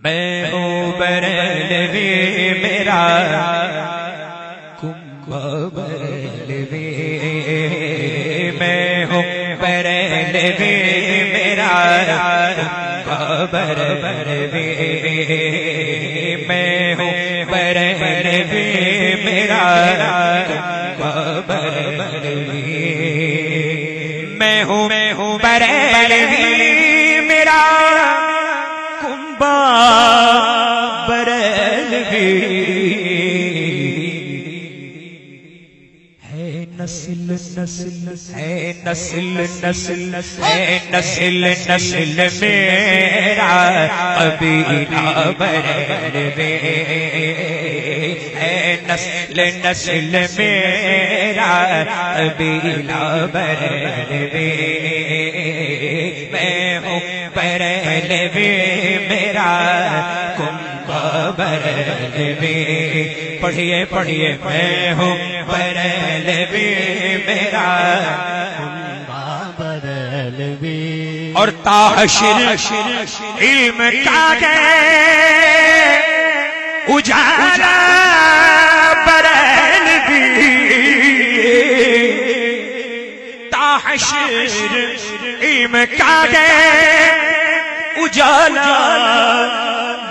میں ہوں بریلوی میرا کنبہ بریلوی، میں ہوں بریلوی میرا کنبہ بریلوی، میں ہوں بریلوی میرا کنبہ بریلوی، میں ہوں بریلوی میرا کنبہ بریلوی، ہے نسل نسل ہے نسل نسل ہے نسل نسل میرا قبیلہ بریلوی، ہے نسل نسل میرا قبیلہ بریلوی، میں ہوں بریلوی میرا کنبہ بریلوی، پڑھیے پڑھیے میں ہوں بریلوی میرا کنبہ بریلوی، اور تا حشر علم کا گئے اجالا بریلوی، تا حشر علم کا گئے اجالا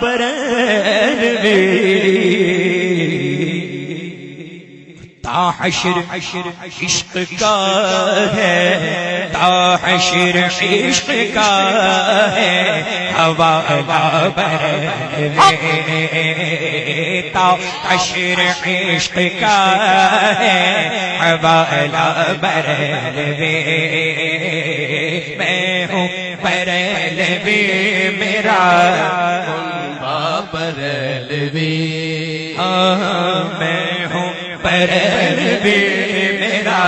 بریلوی، تا حشر عشق کا ہے، تا حشر عشق کا ہے حوالہ بریلوی، تا حشر عشق کا ہے حوالہ بریلوی، میں ہوں بریلوی میرا کنبہ بریلوی، میں ہوں بریلوی میرا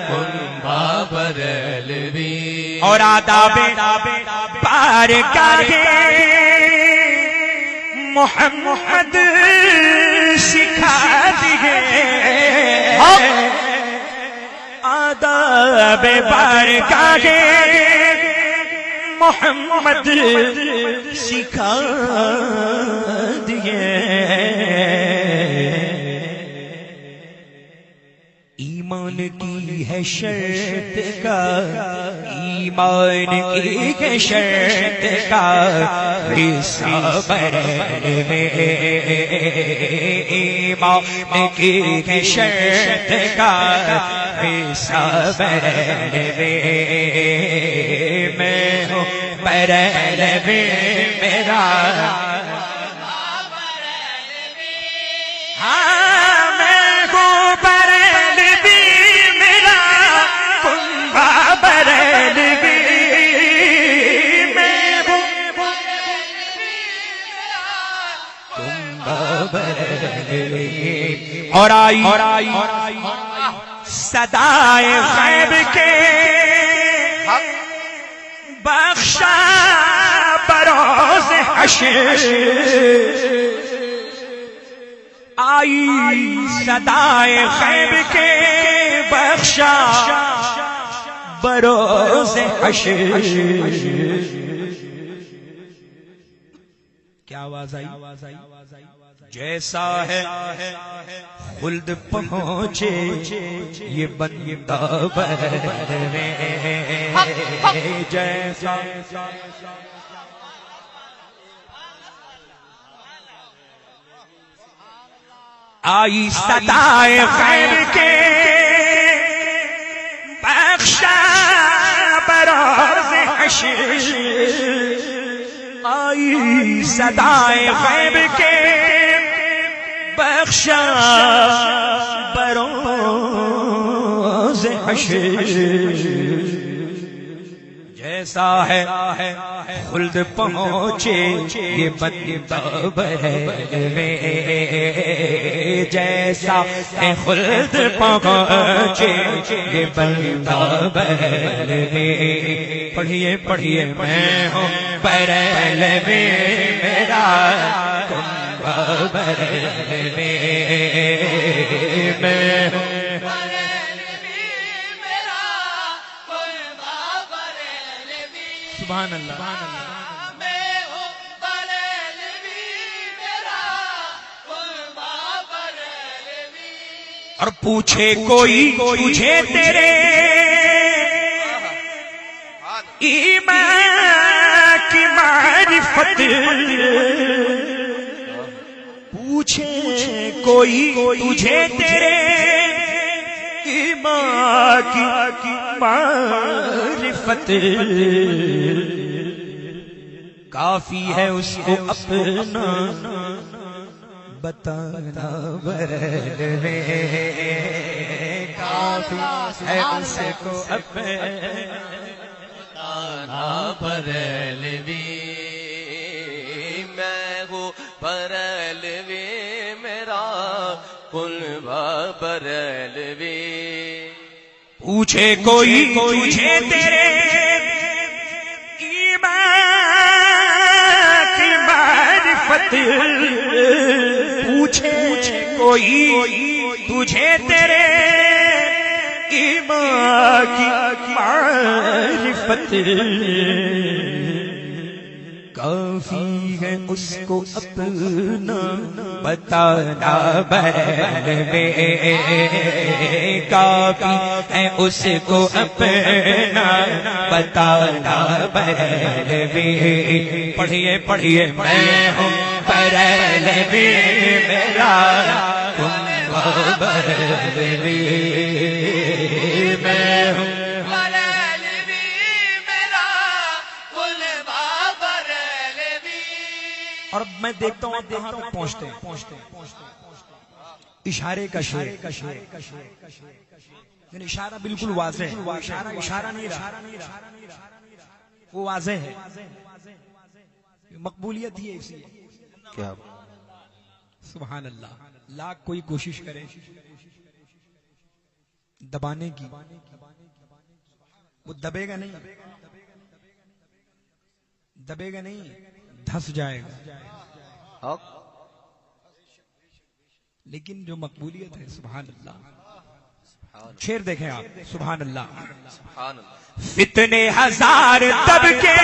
کنبہ بریلوی، اور آداب بارگاہ محمد سکھا دیے، آداب بارگاہ محمد سکھا دیے، ایمان کی ہے شرط کا، ایمان کی ہے شرط کا حصہ بریلوی، ایمان کی ہے شرط کا حصہ بریلوی، میں ہوں بریلوی میرا اور آئی صدائے غیب کے بخشا بروز حشر، آئی صدائے غیب کے بخشا بروز حشر، کیا آواز آئی؟ جیسا ہے خلد پہنچے یہ بندہ بریلوی، جیسا آئی صدائے غیب کے بخشا بروز حشر، آئی صدائے غیب کے بخشا بروز حشر، جیسا ہے خلد پہنچے یہ بندہ بریلوی، جیسا ہے خلد پہنچے یہ بندہ بریلوی، پڑھیے پڑھیے میں ہوں بریلوی میرا کنبہ بریلوی، میں ہوں سبحان اللہ، اور پوچھے کوئی تجھے تیرے ایمان کی معرفت، پوچھے کوئی تجھے تیرے ایمان کی معرفت، کافی ہے اس کو اپنا بتانا بریلوی، کافی ہے اس کو اپنا بریلوی، میں ہوں بریلوی، میرا قلبہ بریلوی، پوچھے کوئی تجھے تیرے ایمان کی معرفت، پوچھے کوئی تجھے تیرے ایمان کی معرفت، کافی ہے اس کو اپنا بتانا بریلوی، کافی ہے اس کو اپنا بتانا بریلوی، پڑھیے پڑھیے میں ہوں بریلوی، میرا قلبہ بریلوی، میں ہوں اور میں دیکھتا ہوں آپ کہاں تک پہنچتے ہیں، اشارے کا شعر، یعنی اشارہ بالکل واضح ہے، اشارہ نہیں رہا، وہ واضح ہے، مقبولیت ہی ہے اسی کیا سبحان اللہ، لاکھ کوئی کوشش کرے دبانے کی، وہ دبے گا نہیں، دبے گا نہیں، دھس جائے گا، لیکن جو مقبولیت ہے سبحان اللہ، شعر دیکھیں آپ، سبحان اللہ، فتنے ہزار طبقے،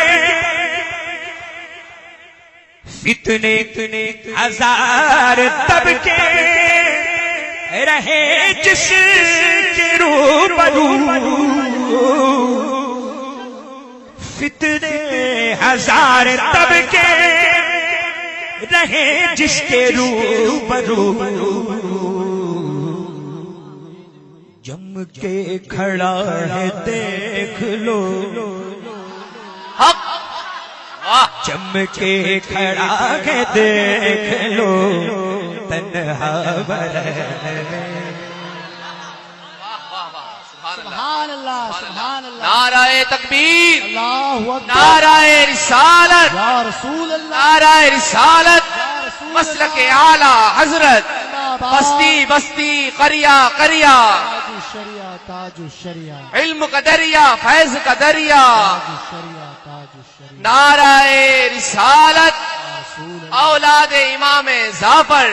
فتنے ہزار طبقے رہے جس کے روبرو، فتنے ہزار طبقے رہے جس کے روبرو، جم کے کھڑا ہے دیکھ لو، جم کے کھڑا ہے دیکھ لو، تنہا بریلوی، سبحان اللہ سبحان اللہ، نعرہ تکبیر، اللہ اکبر، نعرہ رسالت، یا رسول اللہ، نعرہ رسالت، مسلک اعلی حضرت، بستی بستی قریہ قریہ، تاج الشریعہ تاج الشریعہ، علم کا دریا فیض کا دریا، تاج الشریعہ تاج الشریعہ، نعرہ رسالت، یا رسول اللہ، اولاد امام ظافر،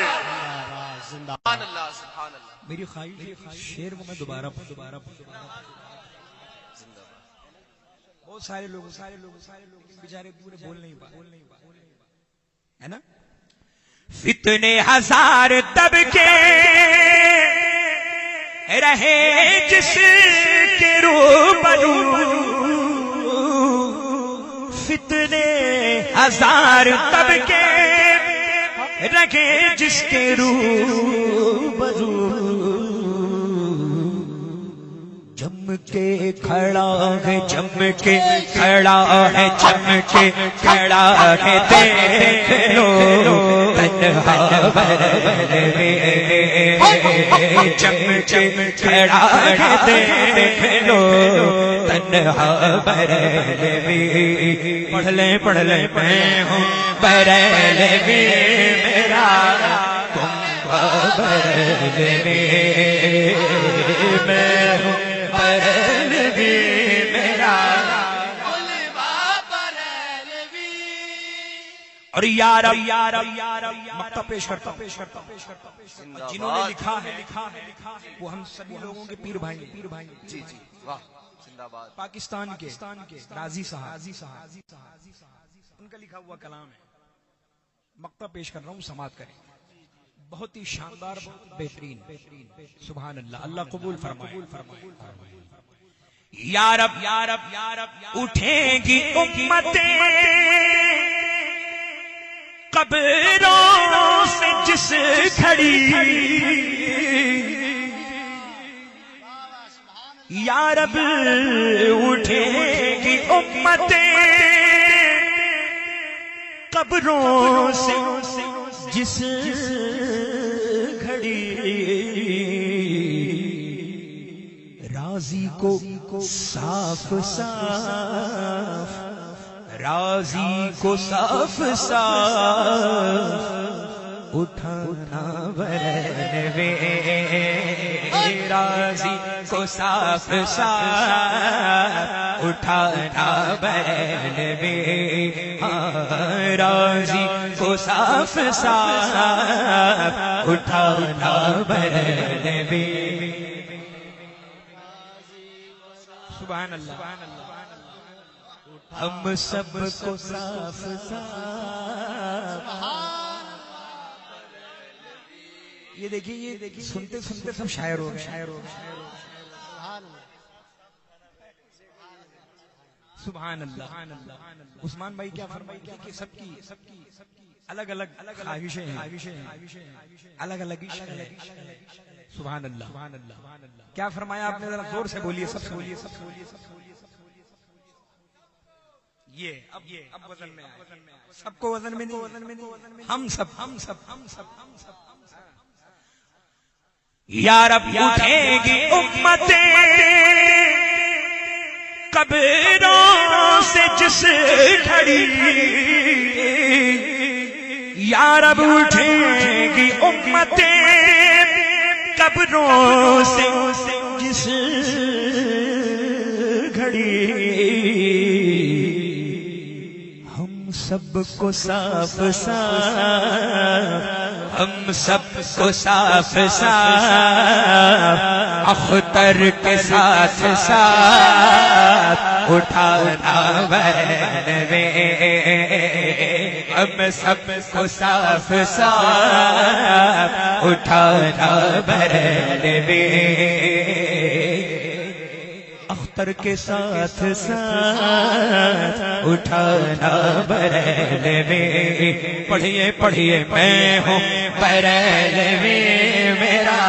زندہ سبحان اللہ سبحان اللہ، میری خواہش ہے شعر کو میں دوبارہ بہت سارے لوگ بیچارے پورے بول نہیں پائے، ہے نا، فتنے ہزار طبقے رہے جس کے روبرو، فتنے ہزار طبقے رہے جس کے روبرو، جم کے کھڑا ہے، جم کے کھڑا ہے، جم کے کھڑا ہے دیکھ لو، تنہا بریلوی، جم کے کھڑا ہے دیکھ لو، تنہا بریلوی، پڑھ لیں میں ہوں بریلوی، میرا قلبہ بریلوی، میں ہوں بریلوی، میرا قلبہ بریلوی، اور یار مقطع پیش کرتا ہوں، جنہوں نے لکھا ہے وہ ہم سبھی لوگوں کے پیر بھائی، جی جی واہ زندہ باد، پاکستان کے راضی صاحب، ان کا لکھا ہوا کلام ہے، مقطع پیش کر رہا ہوں، سماعت کریں، بہت ہی شاندار، بہترین. سبحان اللہ. اللہ قبول فرمائے. یا رب اٹھیں گی امتیں قبروں سے جس گھڑی، یا رب اٹھیں گی امتیں قبروں سے جس گھڑی، راضی کو صاف صاف، راضی کو صاف صاف اٹھانا برنوے، راضی کو صاف صاف اٹھانا برنوے، راضی کو صاف صاف اٹھانا برنوے. سبحان اللہ. ہم سب کو صاف صاف. یہ دیکھیے سنتے سنتے سب شاعر ہو گئے. سبحان اللہ. عثمان بھائی کیا فرمائیں کہ سب کی الگ الگ خواہشیں ہیں، الگ الگ عشق ہے. سبحان اللہ. کیا فرمایا آپ نے؟ ذرا زور سے بولیے، سب سے بولیے. یہ اب وزن میں آئے. سب کو وزن میں نہیں، ہم سب. یا رب اٹھیں گی امتیں قبروں سے جس گھڑی، یا رب اٹھیں گی امتیں قبروں سے جس گھڑی، ہم سب کو صاف صاف، ہم سب کو صاف صاف اختر کے ساتھ ساتھ اٹھانا برنوے، ہم سب کو صاف صاف اٹھانا برنوے، اختر کے ساتھ ساتھ اٹھانا برنوے. پڑھیے میں ہوں برنوے میرا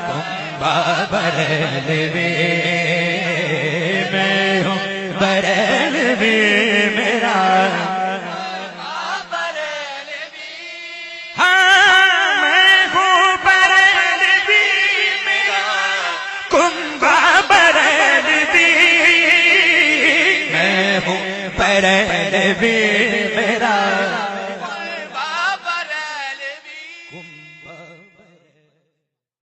کنبہ برنوے، میں ہوں برنوے میرا، ہاں میں ہوں برنوے میرا کنبہ برنوے، میں ہوں برنوے